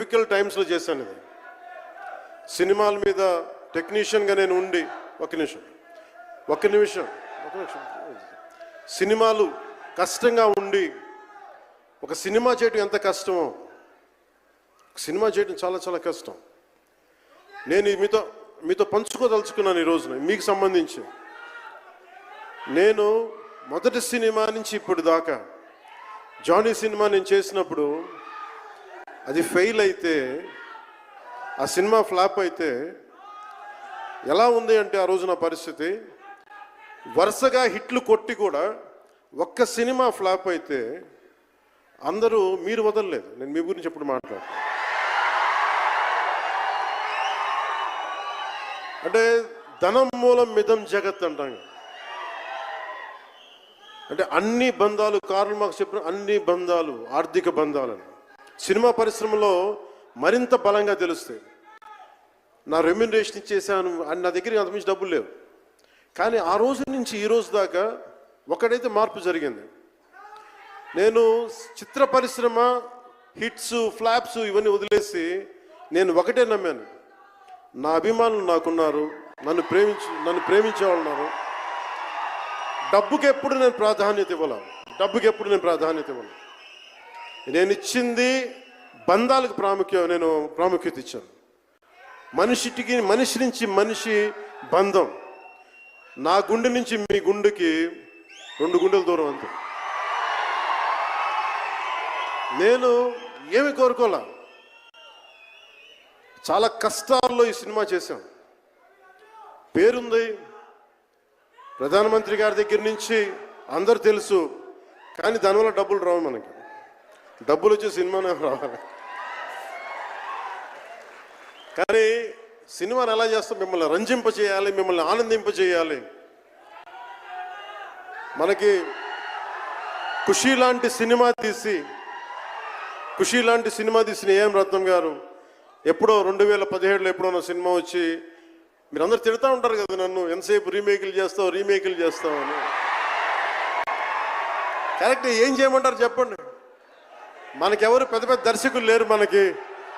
Difficult టైమ్స్లో చేశాను ఇది. సినిమాల మీద టెక్నీషియన్గా నేను ఉండి ఒక నిమిషం సినిమాలు కష్టంగా ఉండి ఒక సినిమా చేయడం ఎంత కష్టమో, సినిమా చేయడం చాలా చాలా కష్టం. నేను మీతో పంచుకోదలుచుకున్నాను ఈ రోజున. మీకు సంబంధించి నేను మొదటి సినిమా నుంచి ఇప్పుడు దాకా జానీ సినిమా నేను చేసినప్పుడు అది ఫెయిల్ అయితే, ఆ సినిమా ఫ్లాప్ అయితే ఎలా ఉంది అంటే ఆ రోజు నా పరిస్థితి, వరుసగా హిట్లు కొట్టి కూడా ఒక్క సినిమా ఫ్లాప్ అయితే అందరూ మీరు వదలలేదు. నేను మీ గురించి ఎప్పుడు మాట్లాడతాను అంటే ధనం మూలం మిదం జగత్ అంటాం. అంటే అన్ని బంధాలు, కార్ల్ మార్క్స్ చెప్పిన అన్ని బంధాలు ఆర్థిక బంధాలని సినిమా పరిశ్రమలో మరింత బలంగా తెలుస్తాయి. నా రెమ్యునరేషన్ ఇచ్చేసాను అని నా దగ్గర అంతమించి డబ్బులు లేవు. కానీ ఆ రోజు నుంచి ఈ రోజు దాకా ఒకటైతే మార్పు జరిగింది. నేను చిత్ర పరిశ్రమ హిట్స్ ఫ్లాప్స్ ఇవన్నీ వదిలేసి నేను ఒకటే నమ్మాను, నా అభిమానులు నాకున్నారు, నన్ను ప్రేమించే వాళ్ళు ఉన్నారు. డబ్బుకి ఎప్పుడు నేను ప్రాధాన్యత ఇవ్వను. నేను ఇచ్చింది బంధాలకు ప్రాముఖ్యత ఇచ్చాను. మనిషి నుంచి మనిషి బంధం. నా గుండె నుంచి మీ గుండెకి 2 గుండెల దూరం అంతే. నేను ఏమి కోరుకోలే, చాలా కష్టాల్లో ఈ సినిమా చేశాం. పేరుంది, ప్రధానమంత్రి గారి దగ్గర నుంచి అందరు తెలుసు. కానీ దానివల్ల డబ్బులు రావు. మనకి డబ్బులు వచ్చే సినిమానే రావాలి. కానీ సినిమాని ఎలా చేస్తాం? మిమ్మల్ని రంజింపజేయాలి, మిమ్మల్ని ఆనందింపజేయాలి. మనకి ఖుషీ లాంటి సినిమా తీసిన ఏఎం రత్నం గారు ఎప్పుడో 2017లో ఎప్పుడో సినిమా వచ్చి మీరందరూ తిడతా ఉంటారు కదా నన్ను, ఎంతసేపు రీమేకులు చేస్తావు అని. కరెక్ట్, ఏం చేయమంటారు చెప్పండి? మనకెవరు పెద్ద దర్శకులు లేరు మనకి.